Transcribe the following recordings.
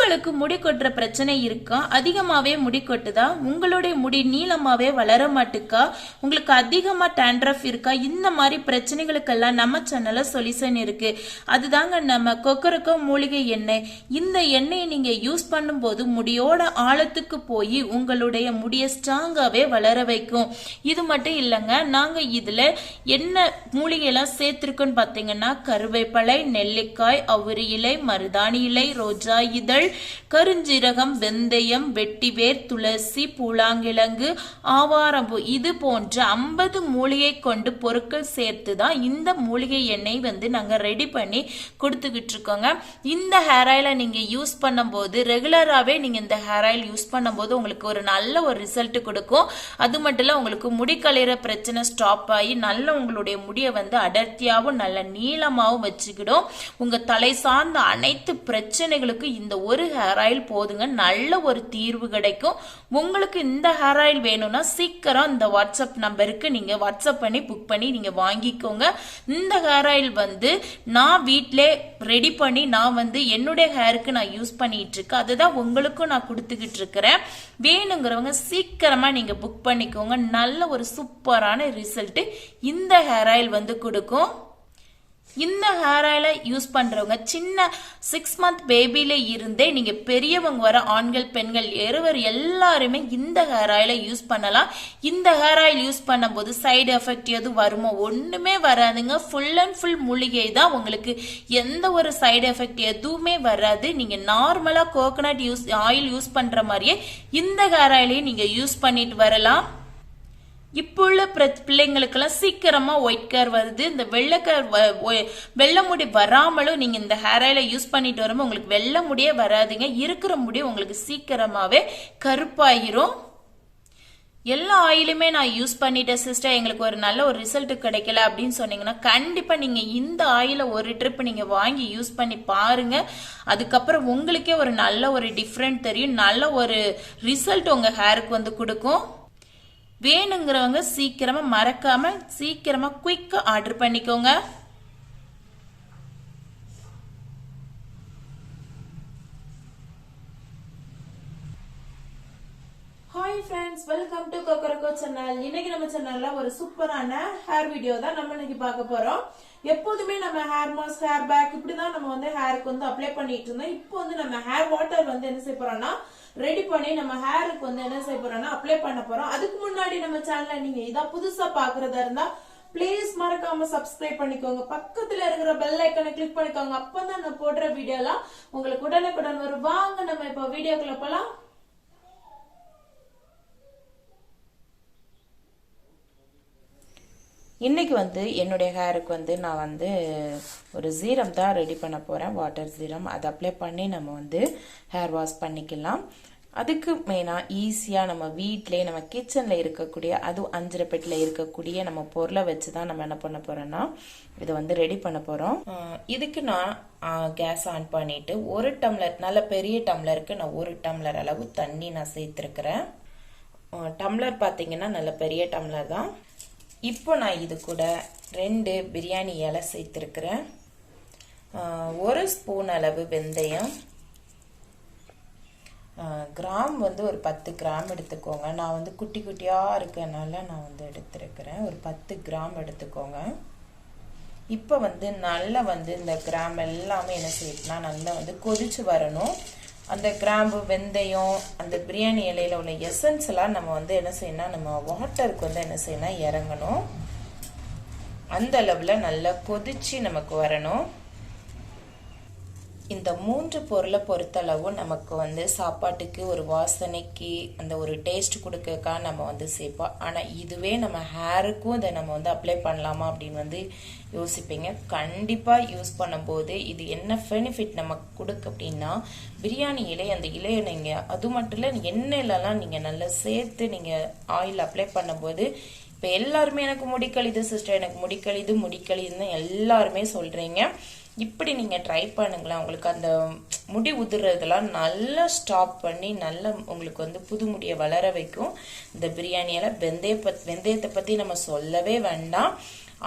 உங்களுக்கு முடி கொட்டுற பிரச்சனை இருக்கா? அதிகமாவே முடி கொட்டுதா? உங்களுடைய முடி நீளமாவே வளர மாட்டுக்கா? உங்களுக்கு அதிகமா டேண்ட்ரஃப் இருக்கா? இந்த மாதிரி பிரச்சனைகளுக்கெல்லாம் நம்ம சேனல்ல சொல்யூஷன் இருக்கு. அதுதாங்க நம்ம கொக்கரக்கோ மூலிகை எண்ணெய். இந்த எண்ணெயை நீங்க யூஸ் பண்ணும்போது முடியோட ஆழத்துக்கு போய் உங்களுடைய முடியை ஸ்ட்ராங்காவே வளர வைக்கும். இது மட்டும் இல்லைங்க, நாங்க இதுல என்ன மூலிகை எல்லாம் சேர்த்திருக்கோன்னு பாத்தீங்கன்னா கருவேப்பிலை, நெல்லிக்காய், அவுரி இலை, மருதாணி இலை, ரோஜா இதழ், கருஞ்சீரகம், வெந்தயம், வெட்டிவேர், துளசி, பூலாங்கிழங்கு, ஆவாரம்பூ இது போன்ற 50 மூலிகை கொண்டு பொருட்கள் சேர்த்து தான் இந்த மூலிகை எண்ணெய் நாங்க ரெடி பண்ணி கொடுத்துக்கிட்டு இருக்கோங்க. இந்த ஹேர் ஆயிலை நீங்க யூஸ் பண்ணும்போது ரெகுலராகவே நீங்க இந்த ஹேர் ஆயில் யூஸ் பண்ணும்போது உங்களுக்கு ஒரு நல்ல ஒரு ரிசல்ட் கொடுக்கும். அது மட்டும் இல்ல, உங்களுக்கு முடி கலையிற பிரச்சனை ஸ்டாப் ஆகி நல்ல உங்களுடைய முடியை அடர்த்தியாகவும் நல்ல நீளமாகவும் வச்சுக்கிடும். உங்க தலை சார்ந்த அனைத்து பிரச்சனைகளுக்கு இந்த ஒரு ஹேர் ஆயில் போதுங்க, நல்ல ஒரு தீர்வு கிடைக்கும். உங்களுக்கு இந்த ஹேர் ஆயில் வேணும்னா சீக்கிரம் இந்த வாட்ஸ்அப் நம்பருக்கு நீங்க வாட்ஸ்அப் பண்ணி புக் பண்ணி நீங்க வாங்கிக்கோங்க. இந்த ஹேர் ஆயில் நான் வீட்டிலே ரெடி பண்ணி நான் என்னுடைய ஹேருக்கு நான் யூஸ் பண்ணிட்டு இருக்கேன். அதுதான் உங்களுக்கும் நான் கொடுத்துக்கிட்டு இருக்கிறேன். வேணுங்கிறவங்க சீக்கிரமா நீங்க புக் பண்ணிக்கோங்க. நல்ல ஒரு சூப்பரான ரிசல்ட் இந்த ஹேர் ஆயில் கொடுக்கும். இந்த ஹேர் ஆயிலை யூஸ் பண்றவங்க சின்ன 6 month பேபில இருந்தே நீங்க பெரியவங்க வர ஆண்கள் பெண்கள் இருவர் எல்லாருமே இந்த ஹேர் ஆயிலை யூஸ் பண்ணலாம். இந்த ஹேர் ஆயில் யூஸ் பண்ணும்போது சைடு எஃபெக்ட் எதுவும் வருமோ? ஒண்ணுமே வராதுங்க. ஃபுல் அண்ட் ஃபுல் மூலிகை தான். உங்களுக்கு எந்த ஒரு சைடு எஃபெக்ட் எதுவுமே வராது. நீங்க நார்மலா கோகனட் ஆயில் யூஸ் பண்ற மாதிரியே இந்த ஹேர் ஆயிலையும் நீங்க யூஸ் பண்ணிட்டு வரலாம். இப்போ உள்ள பிள்ளைங்களுக்கெல்லாம் சீக்கிரமா ஒயிட் கேர் வருது. இந்த வெள்ளை முடி வராமலும் நீங்க இந்த ஹேர் ஆயிலை யூஸ் பண்ணிட்டு வரும்போது உங்களுக்கு வெள்ளை முடியே வராதுங்க. இருக்கிற முடி உங்களுக்கு சீக்கிரமாவே கருப்பாயிரும். எல்லா ஆயிலுமே நான் யூஸ் பண்ணிட்டேன் சிஸ்டர், எங்களுக்கு ஒரு நல்ல ஒரு ரிசல்ட் கிடைக்கல அப்படின்னு சொன்னீங்கன்னா கண்டிப்பா நீங்க இந்த ஆயில ஒரு ட்ரிப் நீங்க வாங்கி யூஸ் பண்ணி பாருங்க. அதுக்கப்புறம் உங்களுக்கே ஒரு நல்ல ஒரு டிஃப்ரெண்ட் தெரியும். நல்ல ஒரு ரிசல்ட் உங்க ஹேருக்கு கொடுக்கும். வேணுங்கிறவங்க சீக்கிரமா மறக்காம சீக்கிரமா குயிக்கா ஆர்டர் பண்ணிக்கோங்க. Hi friends, welcome to Kokkarakko channel. இன்னைக்கு நம்ம சேனல்ல ஒரு சூப்பரான ஹேர் வீடியோ தான் நம்ம இன்னைக்கு பார்க்க போறோம். எப்போதுமே நம்ம ஹேர் மாஸ்க், ஹேர் பேக் இப்படிதான் நம்ம ஹேருக்கு அப்ளை பண்ணிட்டு இருந்தோம். இப்போ நம்ம ஹேர் வாட்டர் என்ன செய்ய போறோம்னா ரெடி பண்ணி நம்ம ஹேருக்கு என்ன செய்ய போறோம்னா அப்ளை பண்ண போறோம். அதுக்கு முன்னாடி நம்ம சேனல்ல நீங்க இதான் புதுசா பாக்குறதா இருந்தா பிளீஸ் மறக்காம சப்ஸ்கிரைப் பண்ணிக்கோங்க. பக்கத்துல இருக்கிற பெல் ஐக்கனை கிளிக் பண்ணிக்கோங்க. அப்பதான் நான் போடுற வீடியோ எல்லாம் உங்களுக்கு உடனுக்குடன் வரும். வாங்க நம்ம இப்ப வீடியோக்குள்ள போலாம். இன்னைக்கு என்னுடைய ஹேருக்கு நான் ஒரு சீரம் தான் ரெடி பண்ண போறேன். Water serum. அதை அப்ளை பண்ணி நம்ம ஹேர் வாஷ் பண்ணிக்கலாம். அதுக்கு மெயினாக ஈஸியாக நம்ம வீட்டிலே நம்ம கிச்சனில் இருக்கக்கூடிய அதுவும் அஞ்சரைப்பெட்டில் இருக்கக்கூடிய நம்ம பொருளை வச்சு தான் நம்ம என்ன பண்ண போகிறோன்னா இதை ரெடி பண்ண போகிறோம். இதுக்கு நான் கேஸ் ஆன் பண்ணிவிட்டு 1 டம்ளர் நல்ல பெரிய டம்ளருக்கு நான் 1 டம்ளர் அளவு தண்ணி நான் சேர்த்துருக்கிறேன். டம்ளர் பார்த்தீங்கன்னா நல்ல பெரிய டம்ளர் தான். இப்போ நான் இது கூட 2 பிரியாணி இலை சேர்த்துருக்கிறேன். 1 ஸ்பூன் அளவு வெந்தயம், கிராம் ஒரு 10 கிராம் எடுத்துக்கோங்க. நான் குட்டி குட்டியாக இருக்கனால நான் எடுத்துருக்கிறேன். ஒரு 10 கிராம் எடுத்துக்கோங்க. இப்போ நல்லா இந்த கிராம் எல்லாமே என்ன செய்யணும்னா நல்லா கொதிச்சு வரணும். அந்த கிராம்பு, வெந்தயம், அந்த பிரியாணி இலையில உள்ள எசன்ஸ் எல்லாம் நம்ம என்ன செய்யணும், நம்ம வாட்டருக்கு என்ன செய்யணும் இறங்கணும். அந்த அளவுல நல்லா கொதிச்சு நமக்கு வரணும். இந்த 3 பொருளை பொறுத்தளவு நமக்கு சாப்பாட்டுக்கு ஒரு வாசனைக்கு அந்த ஒரு டேஸ்ட் கொடுக்கக்கா நம்ம சேர்ப்போம். ஆனால் இதுவே நம்ம ஹேருக்கும் இதை நம்ம அப்ளை பண்ணலாமா அப்படின்னு யோசிப்பீங்க. கண்டிப்பாக யூஸ் பண்ணும்போது இது என்ன பெனிஃபிட் நமக்கு கொடுக்கு அப்படின்னா பிரியாணி இலை, அந்த இலையை நீங்கள் அது மட்டும் இல்லை எண்ணெயிலலாம் நீங்கள் நல்லா சேர்த்து நீங்கள் ஆயில் அப்ளை பண்ணும்போது இப்போ எல்லாருமே எனக்கு முடிக்கழிது சிஸ்டர், எனக்கு முடிக்கழிதுன்னு எல்லாருமே சொல்கிறீங்க. இப்படி நீங்கள் ட்ரை பண்ணுங்களேன். உங்களுக்கு அந்த முடி உதிர்றதெல்லாம் நல்லா ஸ்டாப் பண்ணி நல்லா உங்களுக்கு புது முடியை வளர வைக்கும். இந்த பிரியாணியில் வெந்தயத்தை பற்றி நம்ம சொல்லவே வேண்டாம்.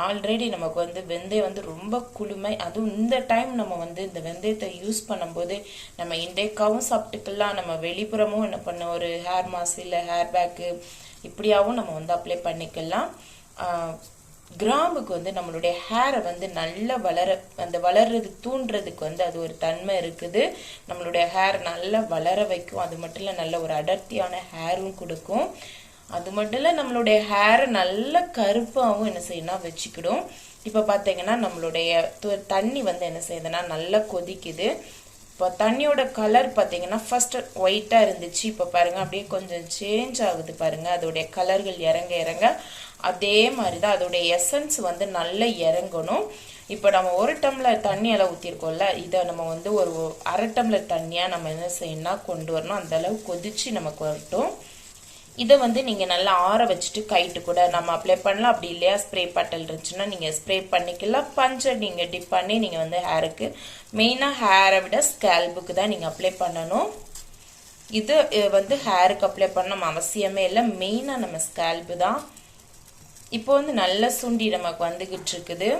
ஆல்ரெடி நமக்கு வந்து வெந்தயம் வந்து ரொம்ப குளுமை. அதுவும் இந்த டைம் நம்ம வந்து இந்த வெந்தயத்தை யூஸ் பண்ணும்போது நம்ம இண்டேக்காவும் சாப்பிட்டுக்கலாம், நம்ம வெளிப்புறமும் என்ன பண்ண ஒரு ஹேர் மாஸ்க் இல்லை ஹேர் பேக்கு இப்படியாவும் நம்ம வந்து அப்ளை பண்ணிக்கலாம். கிராம்புக்கு வந்து நம்மளுடைய ஹேரை வந்து நல்லா வளர்றது தூண்டுறதுக்கு வந்து அது ஒரு தன்மை இருக்குது. நம்மளுடைய ஹேர் நல்லா வளர வைக்கும். அது மட்டும் இல்லை நல்ல ஒரு அடர்த்தியான ஹேரும் கொடுக்கும். அது மட்டும் இல்லை நம்மளுடைய ஹேரை நல்ல கருப்பாகவும் என்ன செய்யணும் வச்சுக்கிடும். இப்போ பார்த்தீங்கன்னா நம்மளுடைய தண்ணி வந்து என்ன செய்யுதுன்னா நல்லா கொதிக்குது. இப்போ தண்ணியோட கலர் பார்த்தீங்கன்னா ஃபர்ஸ்ட் ஒயிட்டாக இருந்துச்சு, இப்போ பாருங்க அப்படியே கொஞ்சம் சேஞ்ச் ஆகுது பாருங்க. அதோடைய கலர்கள் இறங்க இறங்க அதே மாதிரி தான் அதோடைய எசன்ஸ் வந்து நல்லா இறங்கணும். இப்போ நம்ம 1 டம்ளர் தண்ணியெல்லாம் ஊற்றிருக்கோம்ல, இதை நம்ம வந்து ஒரு 1/2 டம்ளர் தண்ணியாக நம்ம என்ன செய்யணும்னா கொண்டு வரணும். அந்த அளவு கொதிச்சு நமக்கு வரட்டும். இதை வந்து நீங்கள் நல்லா ஆற வச்சுட்டு கைட்டு கூட நம்ம அப்ளை பண்ணலாம். அப்படி இல்லையா ஸ்ப்ரே பாட்டில் இருந்துச்சுன்னா நீங்கள் ஸ்ப்ரே பண்ணிக்கலாம். பஞ்சை நீங்கள் டிப் பண்ணி நீங்கள் வந்து ஹேருக்கு, மெயினாக ஹேரை விட ஸ்கேல்புக்கு தான் நீங்கள் அப்ளை பண்ணணும். இது வந்து ஹேருக்கு அப்ளை பண்ண அவசியமே இல்லை, மெயினாக நம்ம ஸ்கேல்பு தான். இப்போ வந்து நல்ல சுண்டி நமக்கு வந்துகிட்டு இருக்குது.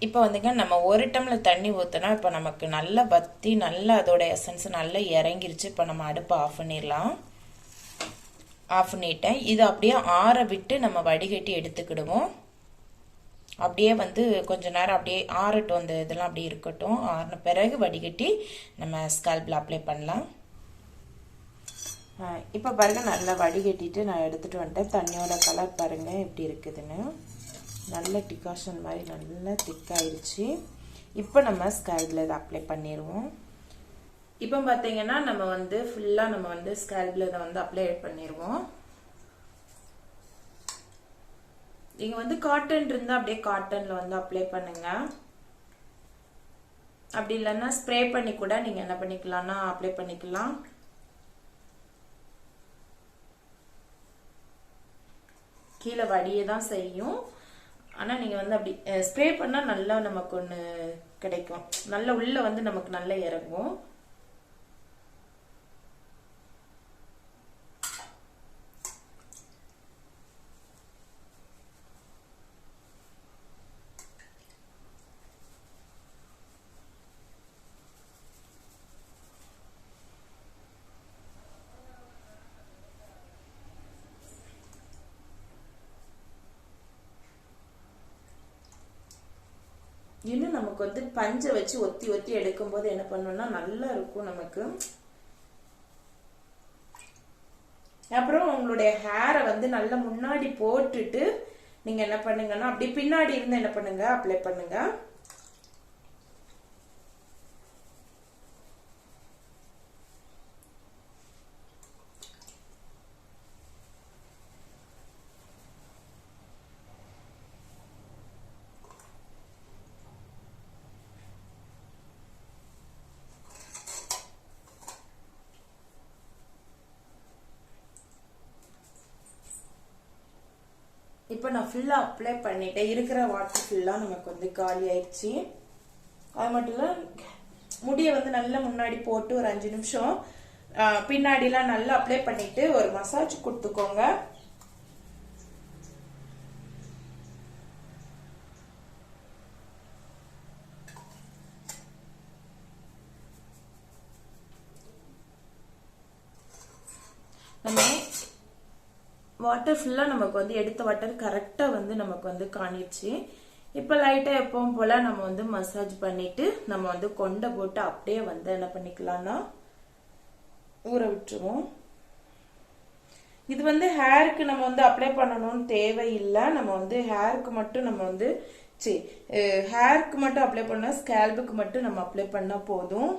இப்போ வந்துங்க நம்ம 1 டம்ளர் தண்ணி ஊற்றினா இப்போ நமக்கு நல்லா வத்தி நல்லா அதோட எசன்ஸ் நல்லா இறங்கிருச்சு. இப்போ நம்ம அடுப்பை ஆஃப் பண்ணிடலாம். ஆஃப் பண்ணிட்டேன். இது அப்படியே ஆற விட்டு நம்ம வடிகட்டி எடுத்துக்கிடுவோம். அப்படியே வந்து கொஞ்ச நேரம் அப்படியே ஆறட்டும், அந்த இதெல்லாம் அப்படியே இருக்கட்டும். ஆறின பிறகு வடிகட்டி நம்ம ஸ்கேல்பில் அப்ளை பண்ணலாம். இப்போ பாருங்க நல்லா வடிகட்டிட்டு நான் எடுத்துகிட்டு வந்துட்டேன். தண்ணியோட கலர் பாருங்க எப்படி இருக்குதுன்னு. நல்ல டிகாஷன் மாதிரி நல்லா திக்காயிருச்சு. இப்போ நம்ம ஸ்கேல்பில் இதை அப்ளை பண்ணிடுவோம். இப்போ பார்த்தீங்கன்னா நம்ம வந்து ஃபுல்லாக நம்ம வந்து ஸ்கேல்பில் இதை வந்து அப்ளை பண்ணிடுவோம். நீங்கள் வந்து காட்டன் இருந்தால் அப்படியே காட்டனில் வந்து அப்ளை பண்ணுங்க. அப்படி இல்லைன்னா ஸ்ப்ரே பண்ணி கூட நீங்கள் என்ன பண்ணிக்கலாம்னா அப்ளை பண்ணிக்கலாம். கீழே வடியே தான் செய்யும். ஆனால் நீங்கள் வந்து அப்படி ஸ்ப்ரே பண்ணால் நல்லா நமக்கு ஒன்று கிடைக்கும். நல்லா உள்ளே வந்து நமக்கு நல்லா இறங்கும். இன்னும் நமக்கு வந்து பஞ்சை வச்சு ஒத்தி ஒத்தி எடுக்கும் போது என்ன பண்ணணும்னா நல்லா இருக்கும் நமக்கு. அப்புறம் உங்களுடைய ஹேரை வந்து நல்லா முன்னாடி போட்டுட்டு நீங்க என்ன பண்ணுங்கன்னா அப்படி பின்னாடி இருந்து என்ன பண்ணுங்க அப்ளை பண்ணுங்க. இப்போ நான் ஃபுல்லாக அப்ளை பண்ணிட்டேன். இருக்கிற வாட்டர் ஃபுல்லாக நமக்கு வந்து காலி ஆயிடுச்சு. அது மட்டும் இல்லை முடியை வந்து நல்லா முன்னாடி போட்டு ஒரு 5 நிமிஷம் பின்னாடிலாம் நல்லா அப்ளை பண்ணிட்டு ஒரு மசாஜ் கொடுத்துக்கோங்க. நம்ம வாட்டர் ஃபுல்லாக நமக்கு வந்து எடுத்த வாட்டர் கரெக்டாக வந்து நமக்கு வந்து காணிடுச்சு. இப்போ லைட்டாக எப்பவும் போல் நம்ம வந்து மசாஜ் பண்ணிட்டு நம்ம வந்து கொண்டை போட்டு அப்படியே வந்து என்ன பண்ணிக்கலாம்னா ஊற விட்டுருவோம். இது வந்து ஹேருக்கு நம்ம வந்து அப்ளை பண்ணணும்னு தேவையில்லை. நம்ம வந்து ஹேருக்கு மட்டும் நம்ம வந்து ஹேருக்கு மட்டும் அப்ளை பண்ணா ஸ்கேல்புக்கு மட்டும் நம்ம அப்ளை பண்ணா போதும்.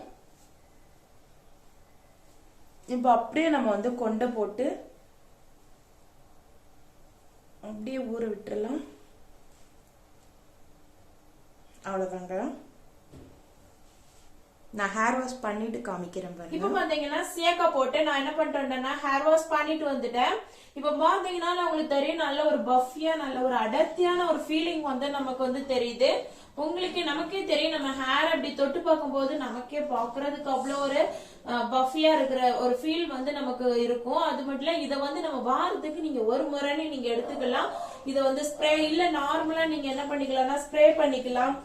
இப்போ அப்படியே நம்ம வந்து கொண்டை போட்டு அப்படியே ஊற விட்டுறலாம். அவ்வளோதாங்க. நான் ஹேர் வாஷ் பண்ணிட்டு காமிக்கிறேன் பாருங்க. இப்ப பாத்தீங்கன்னா சேக்கா போட்டு நான் என்ன பண்ணிட்டேன்னா ஹேர் வாஷ் பண்ணிட்டு வந்துட்டேன். இப்ப பாத்தீங்கன்னா உங்களுக்கு தெரியும் நல்ல ஒரு பஃபியா நல்ல ஒரு அடர்த்தியான ஒரு ஃபீலிங் வந்து நமக்கு வந்து தெரியுது. உங்களுக்கு நமக்கே தெரியும் நம்ம ஹேர் அப்படி தொட்டு பார்க்கும்போது நமக்கே பாக்குறதுக்கு அவ்வளவு ஒரு பஃபியா இருக்கிற ஒரு ஃபீல் வந்து நமக்கு இருக்கும். அது மட்டும் இல்ல இதை வந்து நம்ம வாரத்துக்கு நீங்க ஒரு முறைன்னு நீங்க எடுத்துக்கலாம். இதை வந்து ஸ்ப்ரே இல்ல நார்மலா நீங்க என்ன பண்ணிக்கலாம்னா ஸ்ப்ரே பண்ணிக்கலாம்.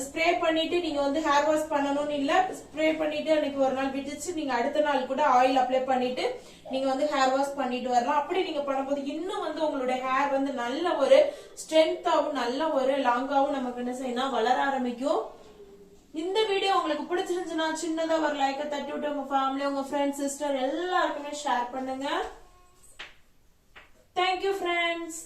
ஸ்ப்ரே பண்ணிட்டு நீங்க வந்து ஹேர் வாஷ் பண்ணணும்னு இல்ல, ஸ்ப்ரே பண்ணிட்டு அன்னைக்கு ஒரு நாள் விட்டுச்சு நீங்க அடுத்த நாள் கூட ஆயில் அப்ளை பண்ணிட்டு நீங்க வந்து ஹேர் வாஷ் பண்ணிட்டு வரலாம். அப்படி நீங்க பண்ணும்போது இன்னும் வந்து உங்களுடைய ஹேர் வந்து நல்ல ஒரு ஸ்ட்ரென்த்தாவும் நல்ல ஒரு லாங்காவும் நமக்கு என்ன செய்யணும் வளர ஆரம்பிக்கும். இந்த வீடியோ உங்களுக்கு பிடிச்சிருந்துச்சுன்னா சின்னதா ஒரு லைக்கை தட்டி விட்டு உங்க ஃபேமிலி உங்க ஃப்ரெண்ட்ஸ் சிஸ்டர் எல்லாருக்குமே ஷேர் பண்ணுங்க. Thank you friends.